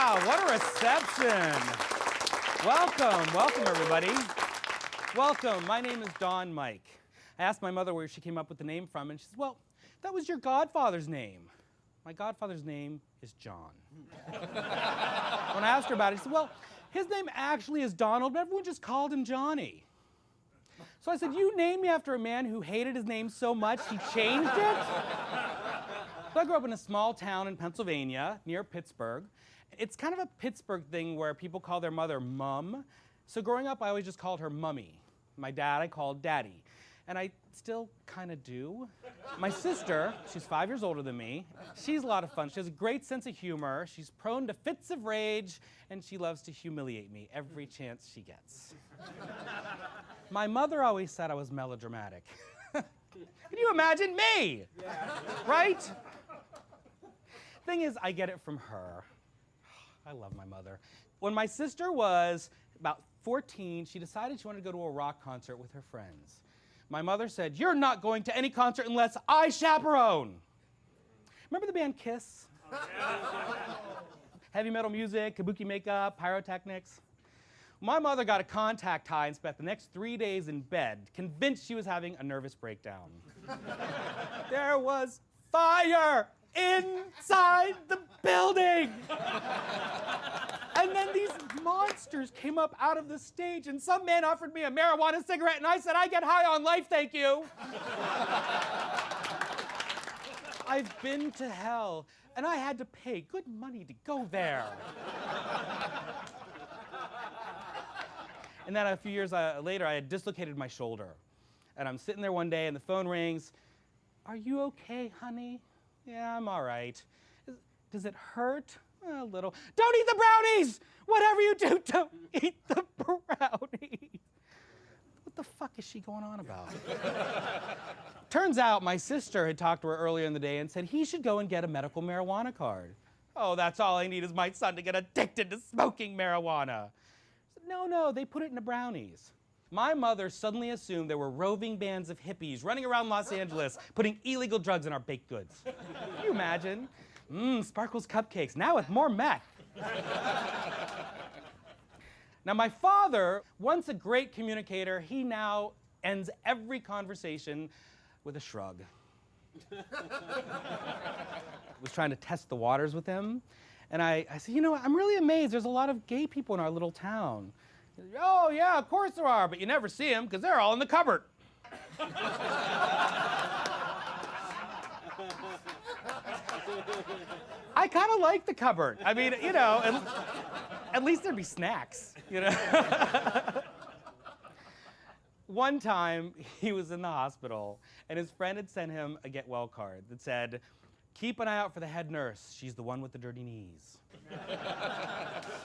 Wow, what a reception. Welcome everybody. Welcome, my name is Don Mike. I asked my mother where she came up with the name from, and she said, well, that was your godfather's name. My godfather's name is John. When I asked her about it, she said, well, his name actually is Donald, but everyone just called him Johnny. So I said, you named me after a man who hated his name so much he changed it? So I grew up in a small town in Pennsylvania, near Pittsburgh. It's kind of a Pittsburgh thing where people call their mother Mum. So growing up, I always just called her Mummy. My dad, I called Daddy. And I still kind of do. My sister, she's 5 years older than me. She's a lot of fun. She has a great sense of humor. She's prone to fits of rage, and she loves to humiliate me every chance she gets. My mother always said I was melodramatic. Can you imagine me? Yeah. Right? Thing is, I get it from her. I love my mother. When my sister was about 14, she decided she wanted to go to a rock concert with her friends. My mother said, you're not going to any concert unless I chaperone. Remember the band Kiss? Heavy metal music, kabuki makeup, pyrotechnics. My mother got a contact high and spent the next 3 days in bed, convinced she was having a nervous breakdown. There was fire inside the building! And then these monsters came up out of the stage, and some man offered me a marijuana cigarette, and I said, I get high on life, thank you. I've been to hell, and I had to pay good money to go there. And then a few years later, I had dislocated my shoulder. And I'm sitting there one day, and the phone rings. Are you okay, honey? Yeah, I'm all right. Does it hurt? A little. Don't eat the brownies! Whatever you do, don't eat the brownies. What the fuck is she going on about? Turns out my sister had talked to her earlier in the day and said he should go and get a medical marijuana card. Oh, that's all I need is my son to get addicted to smoking marijuana. I said, no, they put it in the brownies. My mother suddenly assumed there were roving bands of hippies running around Los Angeles putting illegal drugs in our baked goods. Can you imagine? Sparkles cupcakes, now with more meth. Now, my father, once a great communicator, he now ends every conversation with a shrug. I was trying to test the waters with him, and I said, you know, I'm really amazed. There's a lot of gay people in our little town. He said, oh, yeah, of course there are, but you never see them because they're all in the cupboard. I kind of like the cupboard. I mean, you know, at least there'd be snacks, you know. One time, he was in the hospital, and his friend had sent him a get well card that said, keep an eye out for the head nurse. She's the one with the dirty knees.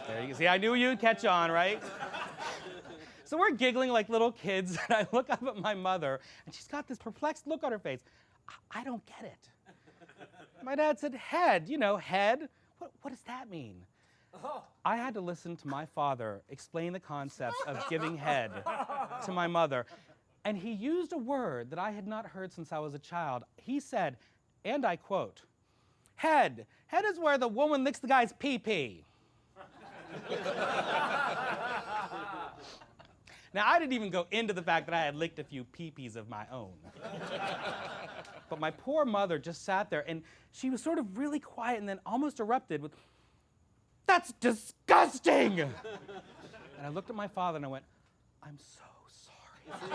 There you go. See, I knew you'd catch on, right? So we're giggling like little kids, and I look up at my mother, and she's got this perplexed look on her face. I don't get it. My dad said, head, you know, head. What does that mean? Oh. I had to listen to my father explain the concept of giving head to my mother. And he used a word that I had not heard since I was a child. He said, and I quote, head. Head is where the woman licks the guy's pee-pee. Now, I didn't even go into the fact that I had licked a few pee-pees of my own. But my poor mother just sat there, and she was sort of really quiet and then almost erupted with, that's disgusting! And I looked at my father and I went, I'm so sorry.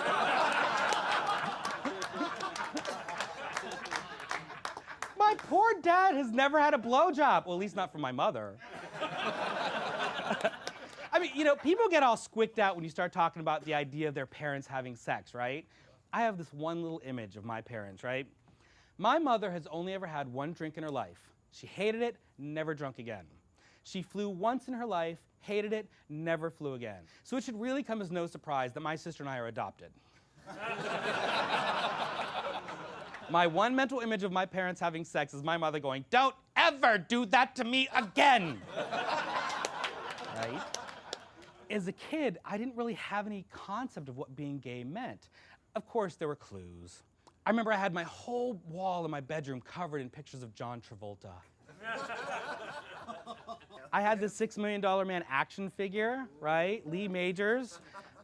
My poor dad has never had a blowjob. Well, at least not from my mother. I mean, you know, people get all squicked out when you start talking about the idea of their parents having sex, right? I have this one little image of my parents, right? My mother has only ever had one drink in her life. She hated it, never drunk again. She flew once in her life, hated it, never flew again. So it should really come as no surprise that my sister and I are adopted. My one mental image of my parents having sex is my mother going, don't ever do that to me again! Right? As a kid, I didn't really have any concept of what being gay meant. Of course, there were clues. I remember I had my whole wall in my bedroom covered in pictures of John Travolta. I had this $6 Million Man action figure, right? Lee Majors.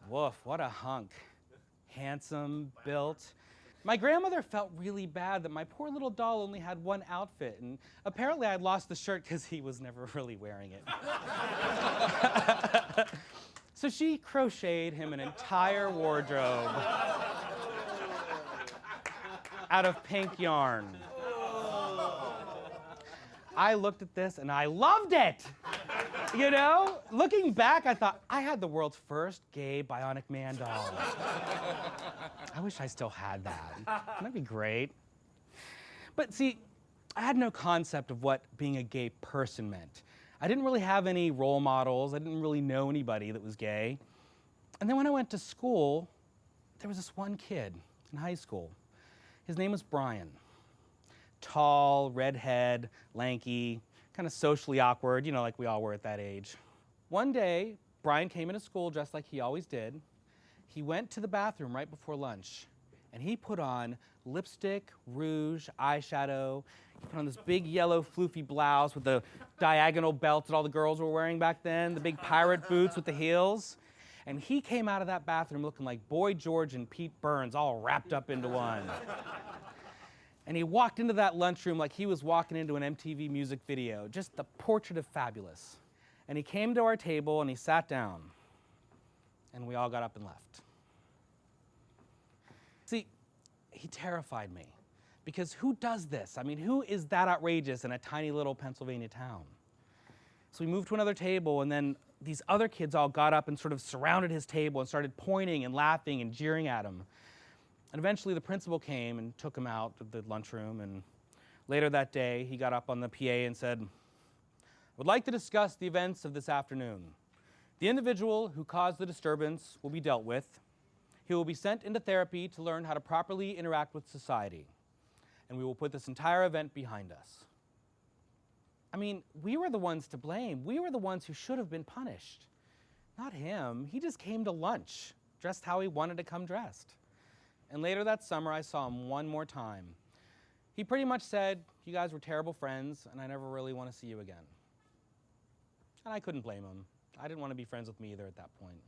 Woof, what a hunk. Handsome, built. My grandmother felt really bad that my poor little doll only had one outfit, and apparently I'd lost the shirt because he was never really wearing it. So she crocheted him an entire wardrobe out of pink yarn. I looked at this and I loved it. You know, looking back, I thought I had the world's first gay Bionic Man doll. I wish I still had that. That'd be great. But see, I had no concept of what being a gay person meant. I didn't really have any role models. I didn't really know anybody that was gay. And then when I went to school, there was this one kid in high school. His name was Brian. Tall, redhead, lanky, kind of socially awkward, you know, like we all were at that age. One day, Brian came into school dressed like he always did. He went to the bathroom right before lunch, and he put on lipstick, rouge, eyeshadow. He put on this big yellow floofy blouse with the diagonal belt that all the girls were wearing back then, the big pirate boots with the heels. And he came out of that bathroom looking like Boy George and Pete Burns all wrapped up into one. And he walked into that lunchroom like he was walking into an MTV music video, just the portrait of fabulous. And he came to our table and he sat down, and we all got up and left. See, he terrified me, because who does this? I mean, who is that outrageous in a tiny little Pennsylvania town? So we moved to another table, and then these other kids all got up and sort of surrounded his table and started pointing and laughing and jeering at him. And eventually the principal came and took him out of the lunchroom, and later that day he got up on the PA and said, "I would like to discuss the events of this afternoon. The individual who caused the disturbance will be dealt with. He will be sent into therapy to learn how to properly interact with society. And we will put this entire event behind us." I mean, we were the ones to blame. We were the ones who should have been punished. Not him. He just came to lunch, dressed how he wanted to come dressed. And later that summer, I saw him one more time. He pretty much said, "You guys were terrible friends, and I never really want to see you again." And I couldn't blame him. I didn't want to be friends with me either at that point.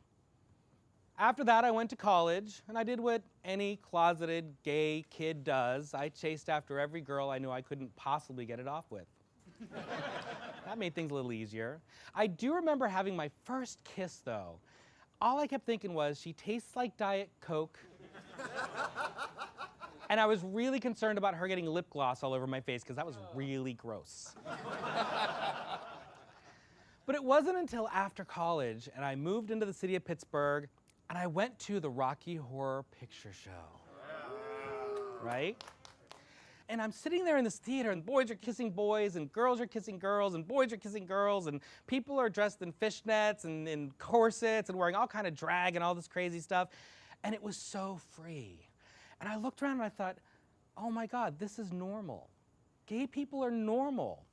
After that, I went to college, and I did what any closeted gay kid does. I chased after every girl I knew I couldn't possibly get it off with. That made things a little easier. I do remember having my first kiss, though. All I kept thinking was, she tastes like Diet Coke. And I was really concerned about her getting lip gloss all over my face, because that was really gross. But it wasn't until after college, and I moved into the city of Pittsburgh, and I went to the Rocky Horror Picture Show. Right? And I'm sitting there in this theater, and boys are kissing boys, and girls are kissing girls, and boys are kissing girls, and people are dressed in fishnets and in corsets and wearing all kind of drag and all this crazy stuff. And it was so free. And I looked around and I thought, oh my God, this is normal. Gay people are normal.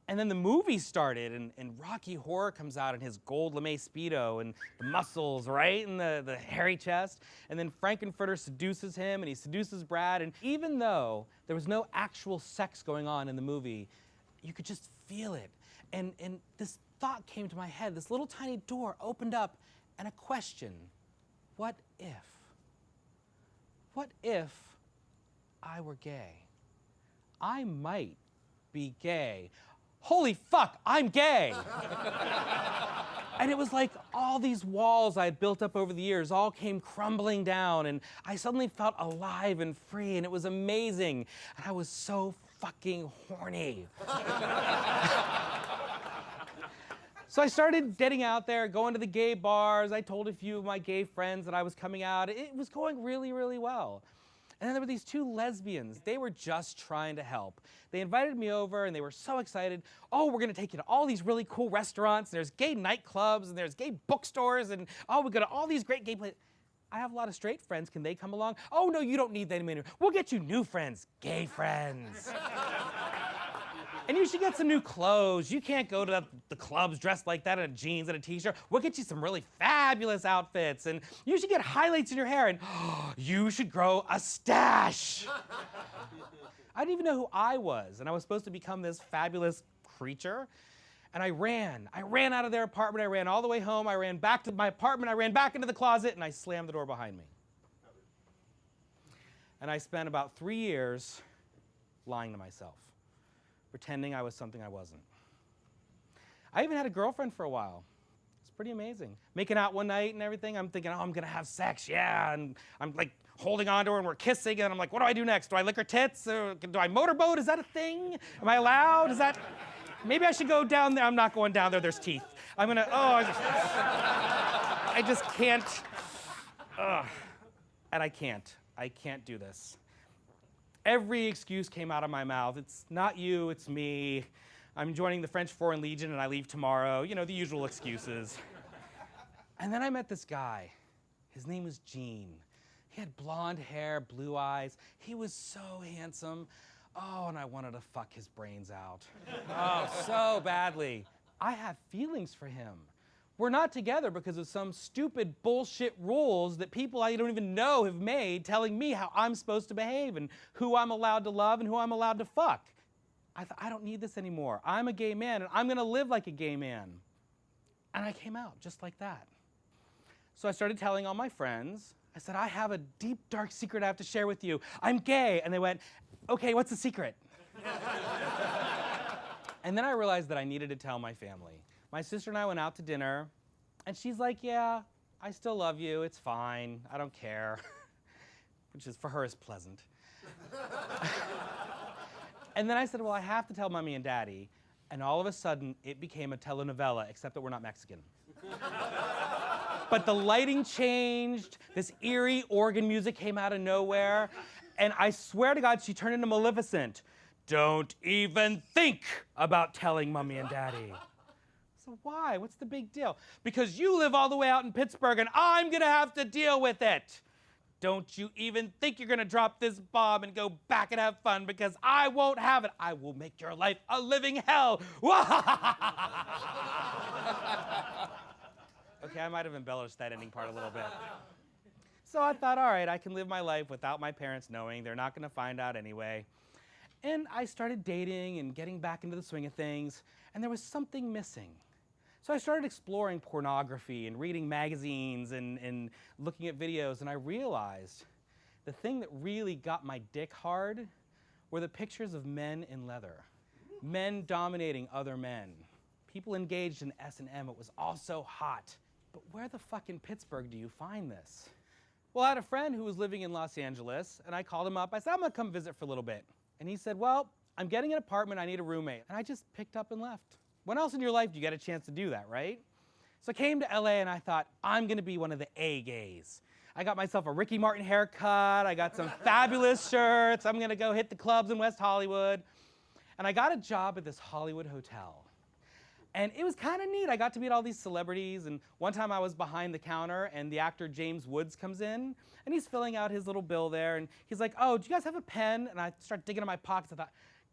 And then the movie started, and Rocky Horror comes out in his gold lame Speedo and the muscles, right? And the hairy chest. And then Frankenfurter seduces him, and he seduces Brad. And even though there was no actual sex going on in the movie, you could just feel it. And this thought came to my head. This little tiny door opened up, and a question. What if? What if I were gay? I might be gay. Holy fuck, I'm gay! And it was like all these walls I had built up over the years all came crumbling down, and I suddenly felt alive and free, and it was amazing. And I was so fucking horny. So I started getting out there, going to the gay bars. I told a few of my gay friends that I was coming out. It was going really, really well. And then there were these two lesbians. They were just trying to help. They invited me over, and they were so excited. "Oh, we're going to take you to all these really cool restaurants. And there's gay nightclubs, and there's gay bookstores, and oh, we go to all these great gay places." I have a lot of straight friends. Can they come along? "Oh, no, you don't need them anymore. We'll get you new friends, gay friends." "And you should get some new clothes. You can't go to the clubs dressed like that in jeans and a t-shirt. We'll get you some really fabulous outfits. And you should get highlights in your hair. And you should grow a stash." I didn't even know who I was, and I was supposed to become this fabulous creature. And I ran out of their apartment, I ran all the way home, I ran back to my apartment, I ran back into the closet, and I slammed the door behind me. And I spent about 3 years lying to myself, pretending I was something I wasn't. I even had a girlfriend for a while. It's pretty amazing. Making out one night and everything, I'm thinking, oh, I'm gonna have sex, yeah, and I'm like holding on to her and we're kissing, and I'm like, what do I do next? Do I lick her tits? Or do I motorboat? Is that a thing? Am I allowed? Is that... Maybe I should go down there. I'm not going down there. There's teeth. I'm gonna, I just can't. And I can't do this. Every excuse came out of my mouth. It's not you, it's me. I'm joining the French Foreign Legion and I leave tomorrow. You know, the usual excuses. And then I met this guy. His name was Gene. He had blonde hair, blue eyes. He was so handsome. Oh, and I wanted to fuck his brains out. Oh, so badly. I have feelings for him. We're not together because of some stupid bullshit rules that people I don't even know have made telling me how I'm supposed to behave and who I'm allowed to love and who I'm allowed to fuck. I thought, I don't need this anymore. I'm a gay man and I'm gonna live like a gay man. And I came out just like that. So I started telling all my friends. I said, I have a deep, dark secret I have to share with you. I'm gay. And they went, okay, what's the secret? And then I realized that I needed to tell my family. My sister and I went out to dinner, and she's like, yeah, I still love you, it's fine, I don't care. Which is, for her, is pleasant. And then I said, well, I have to tell Mommy and Daddy. And all of a sudden, it became a telenovela, except that we're not Mexican. But the lighting changed, this eerie organ music came out of nowhere, and I swear to God, she turned into Maleficent. Don't even think about telling Mommy and Daddy. So why? What's the big deal? Because you live all the way out in Pittsburgh and I'm gonna have to deal with it. Don't you even think you're gonna drop this bomb and go back and have fun, because I won't have it. I will make your life a living hell. Okay, I might have embellished that ending part a little bit. So I thought, all right, I can live my life without my parents knowing. They're not gonna find out anyway. And I started dating and getting back into the swing of things, and there was something missing. So I started exploring pornography and reading magazines and looking at videos, and I realized the thing that really got my dick hard were the pictures of men in leather. Men dominating other men. People engaged in S&M. It was all so hot. But where the fuck in Pittsburgh do you find this? Well, I had a friend who was living in Los Angeles, and I called him up. I said, I'm gonna come visit for a little bit. And he said, well, I'm getting an apartment, I need a roommate. And I just picked up and left. When else in your life do you get a chance to do that, right? So I came to LA and I thought, I'm gonna be one of the A-gays. I got myself a Ricky Martin haircut, I got some fabulous shirts, I'm gonna go hit the clubs in West Hollywood. And I got a job at this Hollywood hotel. And it was kind of neat. I got to meet all these celebrities, and one time I was behind the counter and the actor James Woods comes in and he's filling out his little bill there and he's like, oh, do you guys have a pen? And I start digging in my pockets. I thought,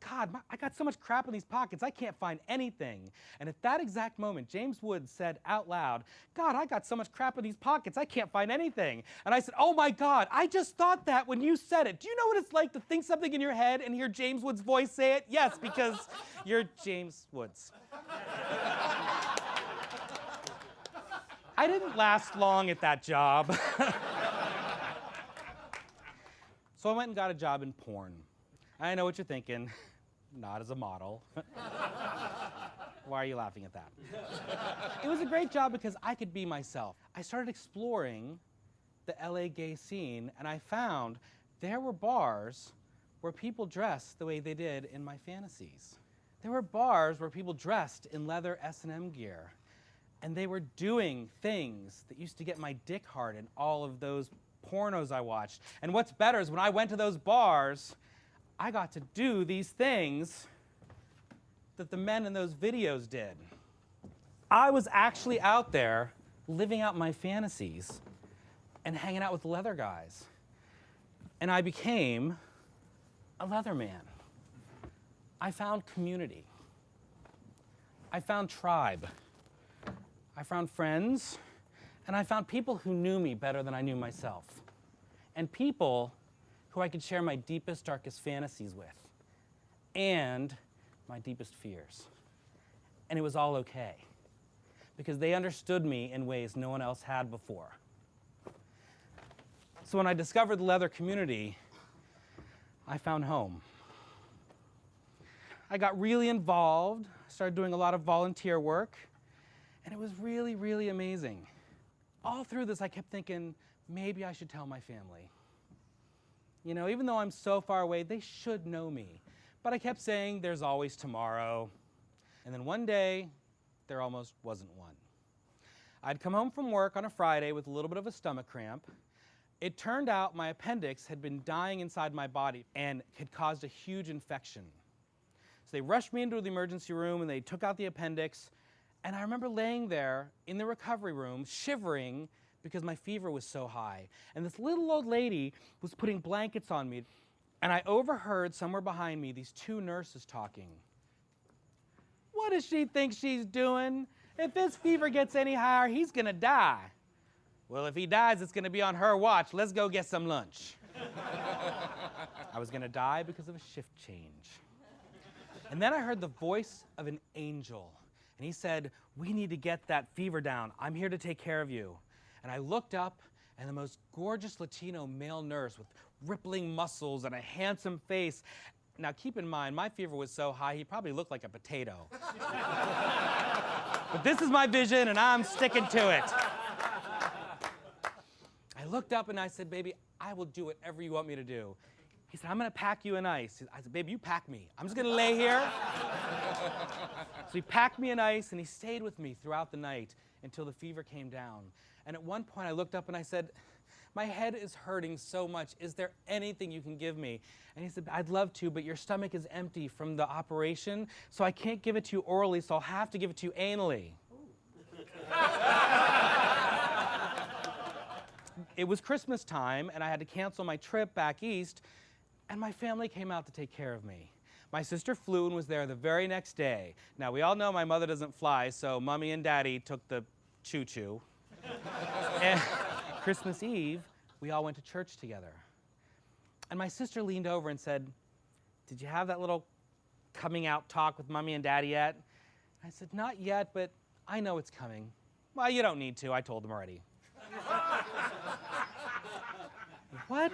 God, I got so much crap in these pockets, I can't find anything. And at that exact moment, James Woods said out loud, God, I got so much crap in these pockets, I can't find anything. And I said, oh my God, I just thought that when you said it. Do you know what it's like to think something in your head and hear James Woods' voice say it? Yes, because you're James Woods. I didn't last long at that job. So I went and got a job in porn. I know what you're thinking, not as a model. Why are you laughing at that? It was a great job because I could be myself. I started exploring the LA gay scene, and I found there were bars where people dressed the way they did in my fantasies. There were bars where people dressed in leather S&M gear, and they were doing things that used to get my dick hard in all of those pornos I watched. And what's better is when I went to those bars, I got to do these things that the men in those videos did. I was actually out there living out my fantasies and hanging out with leather guys. And I became a leather man. I found community. I found tribe. I found friends, and I found people who knew me better than I knew myself. And people who I could share my deepest, darkest fantasies with, and my deepest fears. And it was all okay, because they understood me in ways no one else had before. So when I discovered the leather community, I found home. I got really involved, started doing a lot of volunteer work, and it was really, really amazing. All through this, I kept thinking, maybe I should tell my family. You know, even though I'm so far away, they should know me. But I kept saying, there's always tomorrow. And then one day, there almost wasn't one. I'd come home from work on a Friday with a little bit of a stomach cramp. It turned out my appendix had been dying inside my body and had caused a huge infection. So they rushed me into the emergency room and they took out the appendix. And I remember laying there in the recovery room, shivering because my fever was so high. And this little old lady was putting blankets on me. And I overheard somewhere behind me these two nurses talking. What does she think she's doing? If his fever gets any higher, he's gonna die. Well, if he dies, it's gonna be on her watch. Let's go get some lunch. I was gonna die because of a shift change. And then I heard the voice of an angel. And he said, we need to get that fever down. I'm here to take care of you. And I looked up, and the most gorgeous Latino male nurse with rippling muscles and a handsome face. Now, keep in mind, my fever was so high, he probably looked like a potato. But this is my vision, and I'm sticking to it. I looked up, and I said, baby, I will do whatever you want me to do. He said, I'm going to pack you in ice. I said, baby, you pack me. I'm just going to lay here. So he packed me in ice, and he stayed with me throughout the night until the fever came down. And at one point, I looked up, and I said, my head is hurting so much. Is there anything you can give me? And he said, I'd love to, but your stomach is empty from the operation, so I can't give it to you orally, so I'll have to give it to you anally. It was Christmas time, and I had to cancel my trip back east, and my family came out to take care of me. My sister flew and was there the very next day. Now, we all know my mother doesn't fly, so Mommy and Daddy took the choo-choo. And Christmas Eve, we all went to church together. And my sister leaned over and said, did you have that little coming out talk with Mommy and Daddy yet? I said, not yet, but I know it's coming. Well, you don't need to. I told them already. What?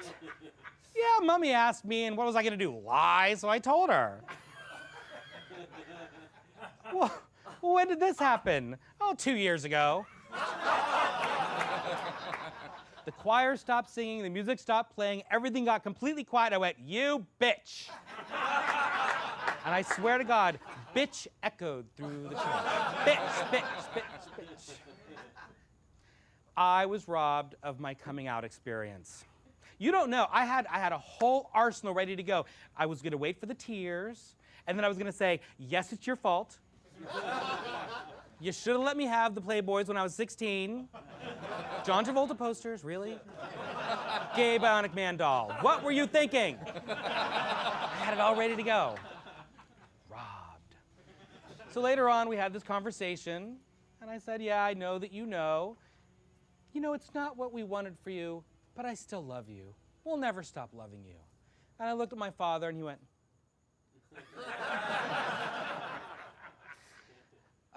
Yeah, Mommy asked me, and what was I going to do, lie? So I told her. Well, when did this happen? Oh, 2 years ago. The choir stopped singing, the music stopped playing, everything got completely quiet. I went, you bitch. And I swear to God, bitch echoed through the church. Bitch, bitch, bitch, bitch. I was robbed of my coming out experience. You don't know, I had a whole arsenal ready to go. I was gonna wait for the tears, and then I was gonna say, yes, it's your fault. You should have let me have the Playboys when I was 16. John Travolta posters, really? Gay Bionic Man doll. What were you thinking? I had it all ready to go. Robbed. So later on, we had this conversation, and I said, yeah, I know that you know. You know, it's not what we wanted for you, but I still love you. We'll never stop loving you. And I looked at my father, and he went,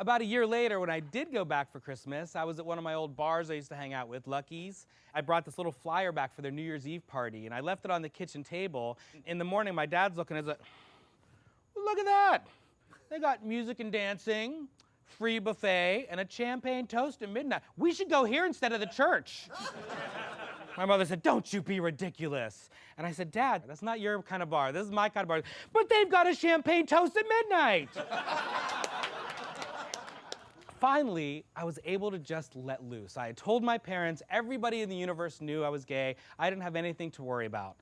About a year later, when I did go back for Christmas, I was at one of my old bars I used to hang out with, Lucky's. I brought this little flyer back for their New Year's Eve party, and I left it on the kitchen table. In the morning, my dad's looking at it, like, look at that. They got music and dancing, free buffet, and a champagne toast at midnight. We should go here instead of the church. My mother said, don't you be ridiculous. And I said, Dad, that's not your kind of bar. This is my kind of bar. But they've got a champagne toast at midnight. Finally, I was able to just let loose. I had told my parents, everybody in the universe knew I was gay. I didn't have anything to worry about.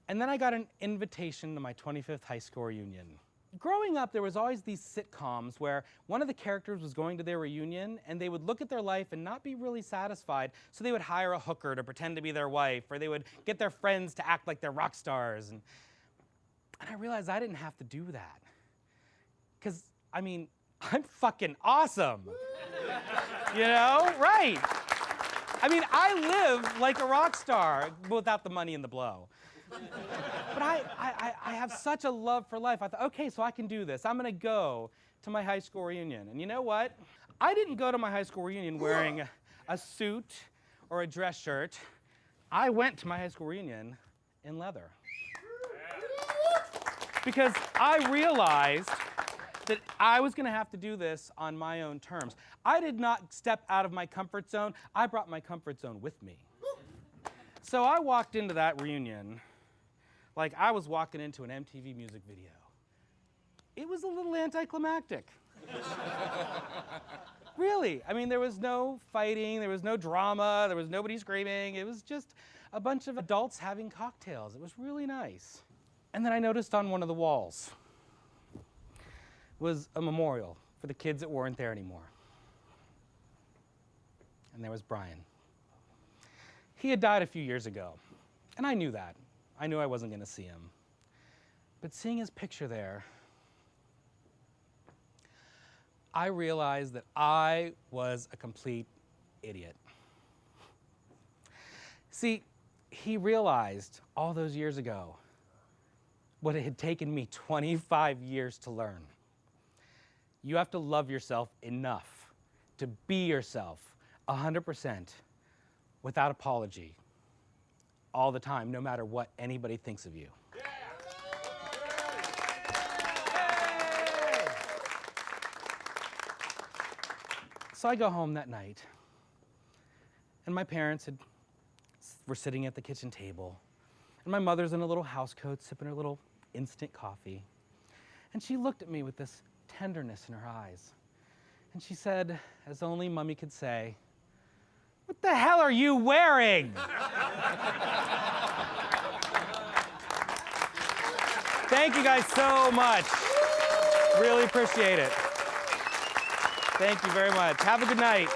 And then I got an invitation to my 25th high school reunion. Growing up, there was always these sitcoms where one of the characters was going to their reunion and they would look at their life and not be really satisfied, so they would hire a hooker to pretend to be their wife, or they would get their friends to act like they're rock stars. And I realized I didn't have to do that. Because, I mean, I'm fucking awesome. You know? Right. I mean, I live like a rock star without the money and the blow. But I have such a love for life. I thought, okay, so I can do this. I'm going to go to my high school reunion. And you know what? I didn't go to my high school reunion wearing a suit or a dress shirt. I went to my high school reunion in leather. Because I realized that I was going to have to do this on my own terms. I did not step out of my comfort zone. I brought my comfort zone with me. So I walked into that reunion like I was walking into an MTV music video. It was a little anticlimactic. Really. I mean, there was no fighting, there was no drama, there was nobody screaming. It was just a bunch of adults having cocktails. It was really nice. And then I noticed on one of the walls was a memorial for the kids that weren't there anymore. And there was Brian. He had died a few years ago, and I knew that. I knew I wasn't going to see him. But seeing his picture there, I realized that I was a complete idiot. See, he realized all those years ago what it had taken me 25 years to learn. You have to love yourself enough to be yourself 100% without apology all the time, no matter what anybody thinks of you. So I go home that night, and my parents were sitting at the kitchen table, and my mother's in a little house coat sipping her little instant coffee. And she looked at me with this tenderness in her eyes. And she said, as only Mummy could say, "What the hell are you wearing?" Thank you guys so much. Really appreciate it. Thank you very much. Have a good night.